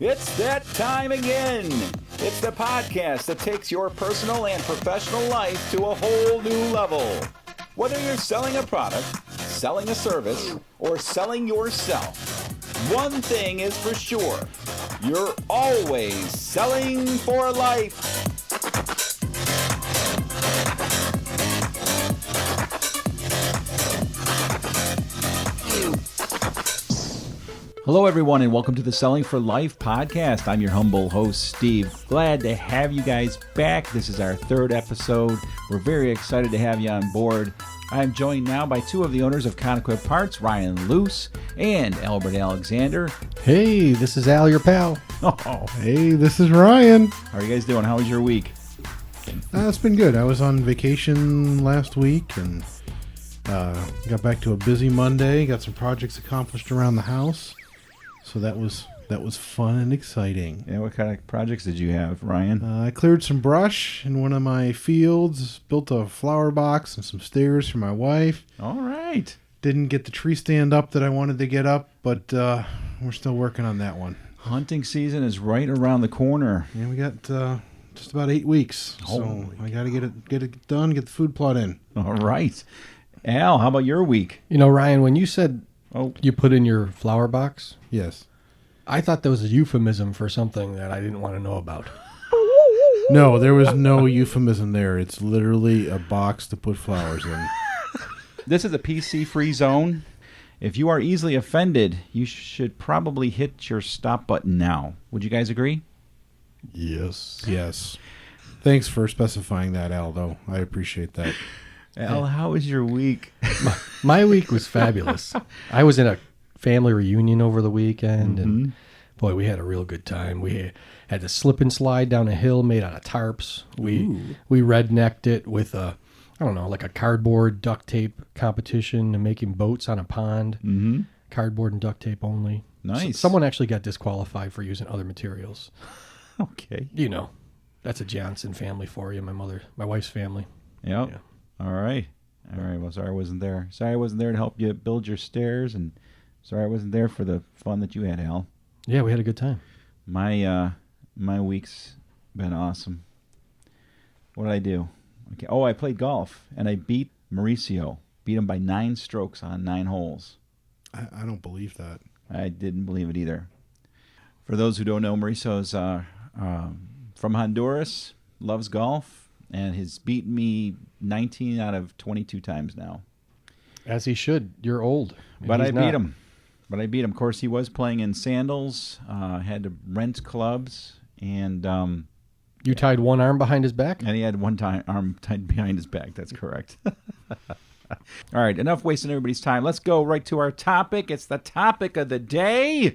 It's that time again. It's the podcast that takes your personal and professional life to a whole new level. Whether you're selling a product, selling a service, or selling yourself, one thing is for sure. You're always selling for life. Hello, everyone, and welcome to the Selling for Life podcast. I'm your humble host, Steve. Glad to have you guys back. This is our third episode. We're very excited to have you on board. I'm joined now by two of the owners of Conequip Parts, Ryan Luce and Albert Alexander. Hey, this is Al, your pal. Oh, Hey, this is Ryan. how are you guys doing? How was your week? It's been good. I was on vacation last week and got back to a busy Monday. Got some projects accomplished around the house. So that was fun and exciting. Yeah, what kind of projects did you have, Ryan? I cleared some brush in one of my fields, built a flower box and some stairs for my wife. All right. Didn't get the tree stand up that I wanted to get up, but we're still working on that one. Hunting season is right around the corner. Yeah, we got just about 8 weeks. Holy So I got to get it done, get the food plot in. All right. Al, how about your week? You know, Ryan, when you said Oh, you put in your flower box, Yes. I thought that was a euphemism for something that I didn't want to know about. No, there was no euphemism there. It's literally a box to put flowers in. this is a PC-free zone. If you are easily offended, you should probably hit your stop button now. Would you guys agree? Yes. Yes. Thanks for specifying that, Aldo. I appreciate that. Al, how was your week? My week was fabulous. I was in a family reunion over the weekend, and boy, we had a real good time. We had to slip and slide down a hill made out of tarps. We rednecked it with like a cardboard duct tape competition and making boats on a pond. Mm-hmm. Cardboard and duct tape only. Nice. Someone actually got disqualified for using other materials. Okay. You know, that's a Johnson family for you. My wife's family. Yep. Yeah. All right. Well, sorry I wasn't there. Sorry I wasn't there to help you build your stairs, and sorry I wasn't there for the fun that you had, Al. Yeah, we had a good time. My week's been awesome. What did I do? Okay. Oh, I played golf, and I beat Mauricio. Beat him by 9 strokes on 9 holes. I don't believe that. I didn't believe it either. For those who don't know, Mauricio's from Honduras, loves golf, and has beaten me 19 out of 22 times now. As he should. You're old. But I beat him. Of course, he was playing in sandals, had to rent clubs, and You tied one arm behind his back? he had one arm tied behind his back. That's correct. All right, enough wasting everybody's time. Let's go right to our topic. It's the topic of the day.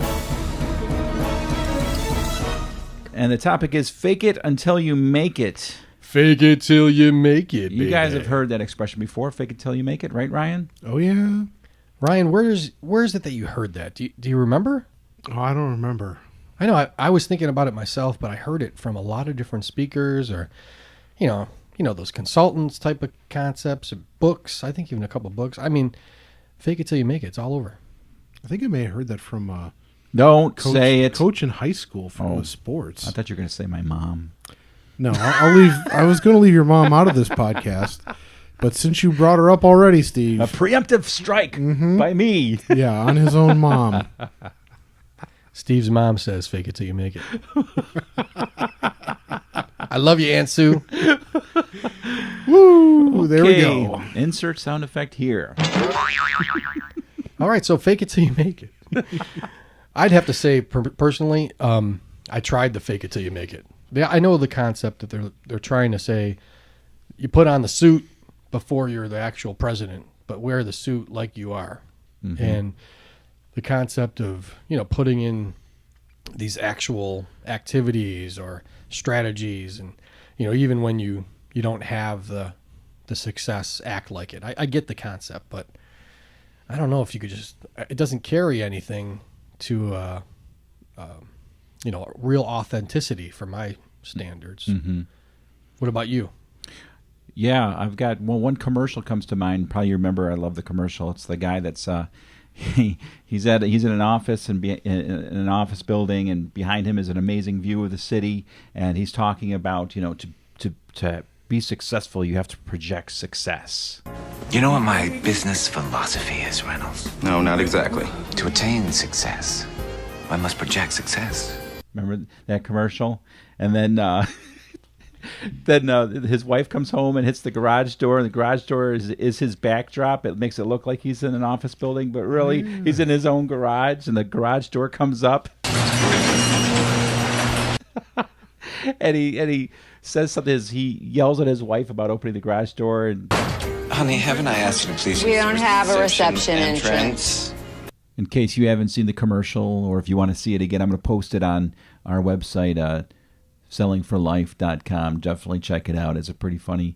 And the topic is fake it until you make it. Fake it till you make it, You guys have heard that expression before, fake it till you make it, right, Ryan? Oh, yeah? Ryan, where's it that you heard that? Do you remember? Oh, I don't remember. I know I was thinking about it myself, but I heard it from a lot of different speakers or, you know those consultants type of concepts or books. I think even a couple books. I mean, fake it till you make it. It's all over. I think I may have heard that from Don't say it. coach in high school for sports. I thought you were going to say my mom. No, I'll leave. I was going to leave your mom out of this podcast, but since you brought her up already, Steve. A preemptive strike by me. Yeah, on his own mom. Steve's mom says fake it till you make it. I love you, Aunt Sue. Woo! There we go. Insert sound effect here. All right, so fake it till you make it. I'd have to say personally, I tried the fake it till you make it. I know the concept that they're trying to say you put on the suit before you're the actual president, but wear the suit like you are. Mm-hmm. And the concept of, putting in these actual activities or strategies and, even when you don't have the success, act like it. I get the concept, but I don't know if you could it doesn't carry anything to, real authenticity for my standards. Mm-hmm. What about you? Yeah, I've got one commercial comes to mind. Probably you remember. I love the commercial. It's the guy that's he's in an office and in an office building, and behind him is an amazing view of the city, and he's talking about, to be successful, you have to project success. You know what my business philosophy is, Reynolds? No, not exactly. To attain success, I must project success. Remember that commercial? And then his wife comes home and hits the garage door, and the garage door is his backdrop. It makes it look like he's in an office building, but really he's in his own garage, and the garage door comes up. and he says something, he yells at his wife about opening the garage door. And Honey, haven't I asked you to please We use don't the have a reception entrance. In case you haven't seen the commercial, or if you want to see it again, I'm going to post it on our website, sellingforlife.com. Definitely check it out. It's a pretty funny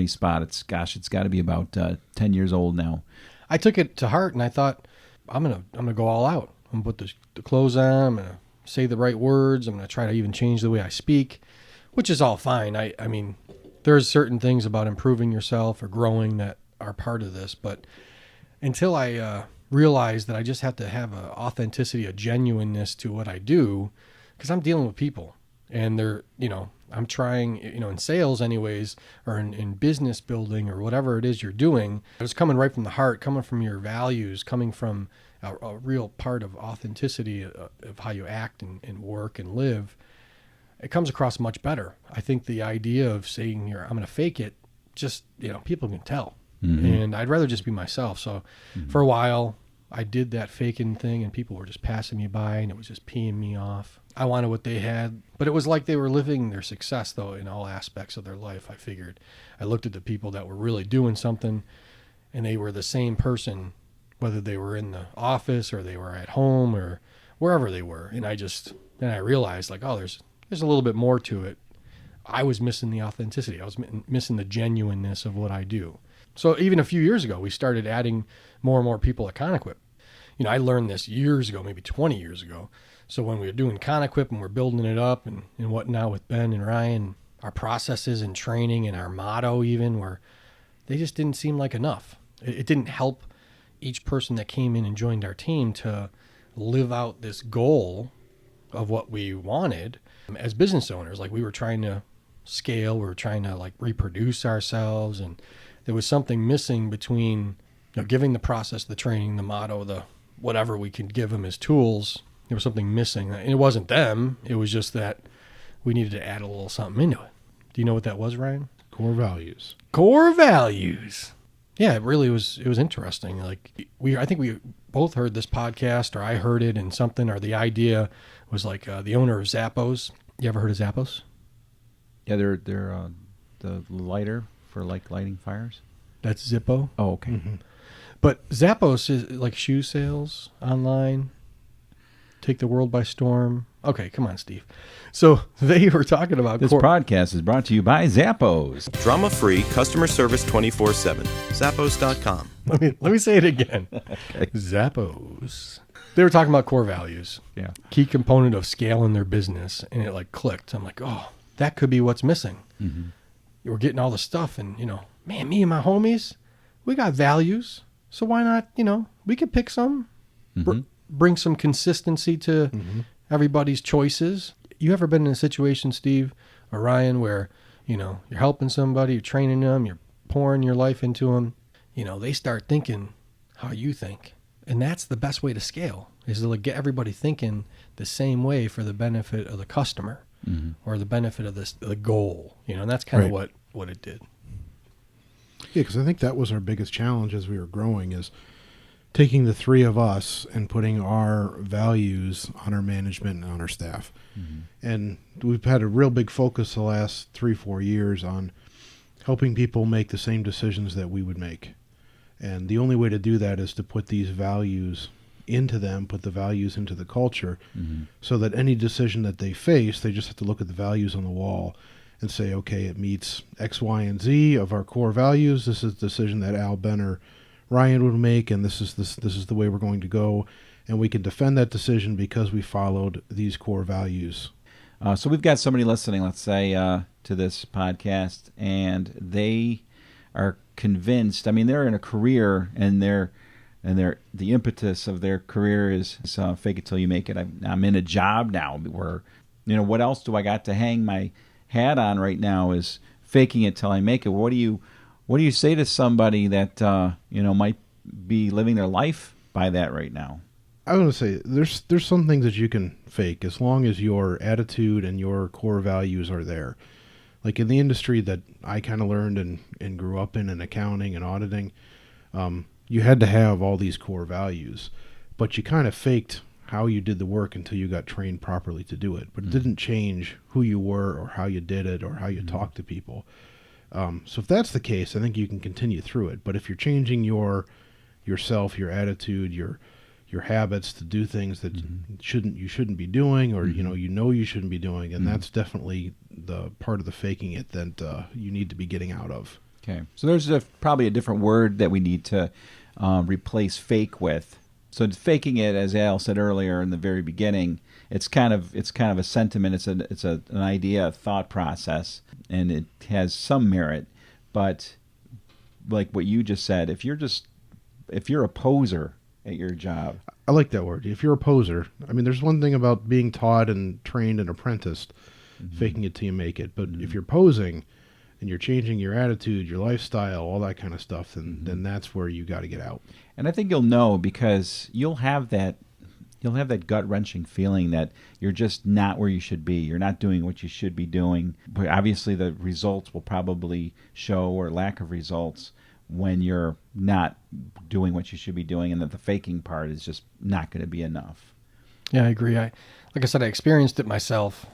spot. It's got to be about 10 years old now. I took it to heart, and I thought, I'm gonna go all out. I'm gonna put the clothes on. I'm gonna say the right words. I'm gonna try to even change the way I speak, which is all fine. I mean, there's certain things about improving yourself or growing that are part of this, but until I realized that I just have to have an authenticity, a genuineness to what I do, because I'm dealing with people, and they're, I'm trying, in sales anyways, or in business building or whatever it is you're doing, it's coming right from the heart, coming from your values, coming from a real part of authenticity of how you act and work and live. It comes across much better. I think the idea of saying I'm going to fake it, just, people can tell. Mm-hmm. And I'd rather just be myself. So for a while, I did that faking thing, and people were just passing me by, and it was just peeing me off. I wanted what they had, but it was like they were living their success, though, in all aspects of their life, I figured. I looked at the people that were really doing something, and they were the same person, whether they were in the office or they were at home or wherever they were. And then I realized, like, oh, there's a little bit more to it. I was missing the authenticity. I was missing the genuineness of what I do. So even a few years ago, we started adding more and more people at ConEquip. I learned this years ago, maybe 20 years ago. So when we were doing ConEquip and we're building it up and what now with Ben and Ryan, our processes and training and our motto even, they just didn't seem like enough. It didn't help each person that came in and joined our team to live out this goal of what we wanted as business owners. Like, we were trying to scale, we were trying to like reproduce ourselves, and there was something missing between giving the process, the training, the motto, the whatever we could give them as tools. There was something missing. And it wasn't them. It was just that we needed to add a little something into it. Do you know what that was, Ryan? Core values. Core values. Yeah, it really was. It was interesting. Like, I think we both heard this podcast, or I heard it, and something, or the idea was like the owner of Zappos. You ever heard of Zappos? Yeah, they're the lighter for like lighting fires. That's Zippo. Oh, okay. Mm-hmm. But Zappos is like shoe sales online. Take the world by storm. Okay, come on, Steve. So they were talking about this podcast is brought to you by Zappos. Drama-free customer service 24/7. Zappos.com. Let me say it again. Okay. Zappos. They were talking about core values. Yeah. Key component of scaling their business, and it like clicked. I'm like, oh, that could be what's missing. Mm-hmm. We're getting all the stuff, and man, me and my homies, we got values. So why not, we could pick some, bring some consistency to everybody's choices. You ever been in a situation, Steve or Ryan, where, you're helping somebody, you're training them, you're pouring your life into them, they start thinking how you think. And that's the best way to scale, is to get everybody thinking the same way for the benefit of the customer or the benefit of the goal, and that's kind of what it did. Yeah, because I think that was our biggest challenge as we were growing, is taking the three of us and putting our values on our management and on our staff. Mm-hmm. And we've had a real big focus the last 3-4 years on helping people make the same decisions that we would make. And the only way to do that is to put these values into them, put the values into the culture, so that any decision that they face, they just have to look at the values on the wall and say, okay, it meets X, Y, and Z of our core values. This is the decision that Al, Ben, or Ryan would make, and this is the way we're going to go. And we can defend that decision because we followed these core values. So we've got somebody listening, let's say, to this podcast, and they are convinced. I mean, they're in a career, and they're and the impetus of their career is fake it till you make it. I'm in a job now where, what else do I got to hang my hat on right now is faking it till I make it. What do you say to somebody that might be living their life by that right now? I want to say there's some things that you can fake as long as your attitude and your core values are there. Like in the industry that I kind of learned and grew up in accounting and auditing, you had to have all these core values, but you kind of faked how you did the work until you got trained properly to do it. But it didn't change who you were or how you did it or how you talked to people. So if that's the case, I think you can continue through it. But if you're changing yourself, your attitude, your habits to do things that you shouldn't be doing, or you shouldn't be doing, and that's definitely the part of the faking it that you need to be getting out of. Okay, so there's probably a different word that we need to replace fake with. So faking it, as Al said earlier in the very beginning, it's kind of a sentiment. It's an idea, a thought process, and it has some merit. But like what you just said, if you're a poser at your job. I like that word. If you're a poser, I mean, there's one thing about being taught and trained and apprenticed, faking it till you make it. But if you're posing and you're changing your attitude, your lifestyle, all that kind of stuff, then that's where you got to get out. And I think you'll know because you'll have that gut-wrenching feeling that you're just not where you should be. You're not doing what you should be doing. But obviously the results will probably show, or lack of results, when you're not doing what you should be doing, and that the faking part is just not going to be enough. Yeah, I agree. Like I said, I experienced it myself.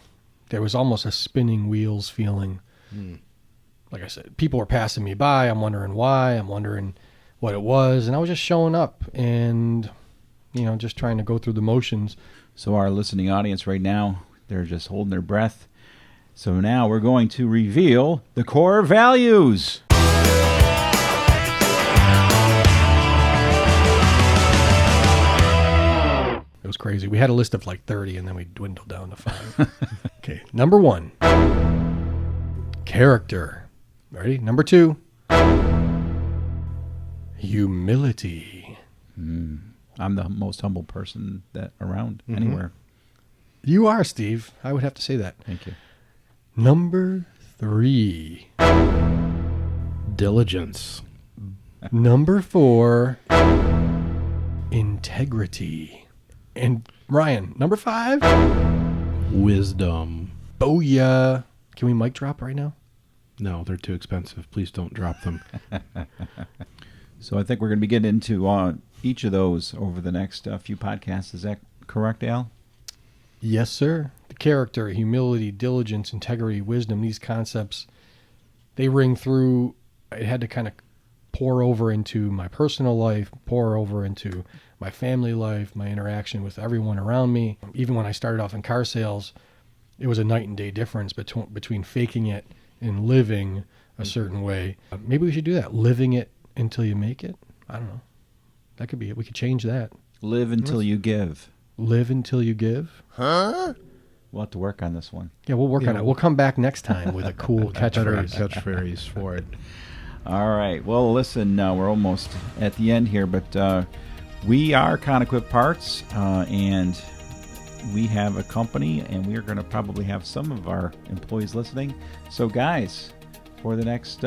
There was almost a spinning wheels feeling. Like I said, people were passing me by. I'm wondering why. I'm wondering what it was. And I was just showing up and, just trying to go through the motions. So our listening audience right now, they're just holding their breath. So now we're going to reveal the core values. It was crazy. We had a list of like 30, and then we dwindled down to 5. Okay, number 1, character. Ready? Number 2, humility. I'm the most humble person that around anywhere. You are, Steve. I would have to say that. Thank you. Number 3, Diligence. Number 4, integrity. And Ryan, number 5, Wisdom. booyah. Can we mic drop right now? No, they're too expensive. Please don't drop them. So I think we're going to be getting into each of those over the next few podcasts. Is that correct, Al? Yes, sir. The character, humility, diligence, integrity, wisdom, these concepts, they ring through. It had to kind of pour over into my personal life, pour over into my family life, my interaction with everyone around me. Even when I started off in car sales, it was a night and day difference between faking it and living a certain way. Maybe we should do that. Living it until you make it. I don't know. That could be it. We could change that. Live until you give. Live until you give. We'll have to work on this one. Yeah, we'll work on it. We'll come back next time with a cool catchphrase. Catchphrase for it. All right. Well, listen, we're almost at the end here, but we are Conequip Parts, and we have a company, and we are going to probably have some of our employees listening. So, guys, for the next,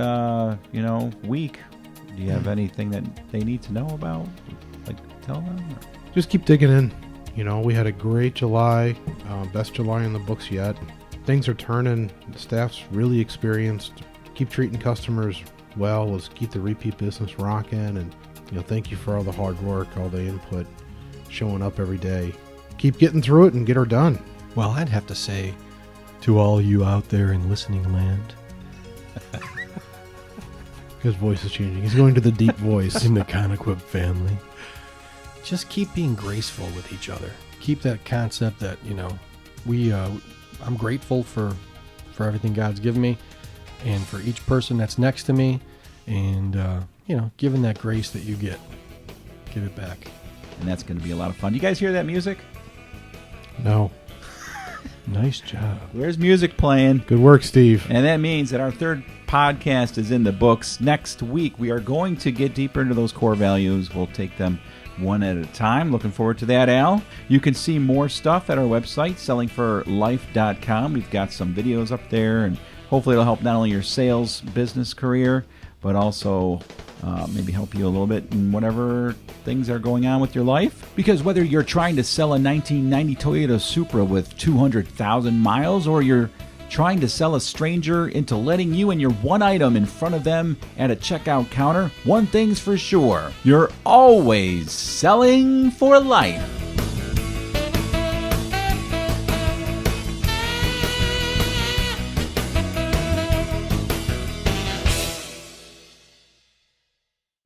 week, do you have anything that they need to know about? Like, tell them? Or? Just keep digging in. We had a great July, best July in the books yet. Things are turning. The staff's really experienced. Keep treating customers well. Let's keep the repeat business rocking. And, thank you for all the hard work, all the input, showing up every day. Keep getting through it and get her done. Well, I'd have to say to all you out there in listening land. His voice is changing. He's going to the deep voice. In the Conequip family. Just keep being graceful with each other. Keep that concept that, I'm grateful for everything God's given me and for each person that's next to me, and, giving that grace that you get, give it back. And that's going to be a lot of fun. You guys hear that music? No. Nice job. There's music playing. Good work, Steve. And that means that our third podcast is in the books. Next week, we are going to get deeper into those core values. We'll take them one at a time. Looking forward to that, Al. You can see more stuff at our website, sellingforlife.com. We've got some videos up there, and hopefully it'll help not only your sales business career, but also maybe help you a little bit in whatever things are going on with your life. Because whether you're trying to sell a 1990 Toyota Supra with 200,000 miles, or you're trying to sell a stranger into letting you and your one item in front of them at a checkout counter, one thing's for sure: you're always selling for life.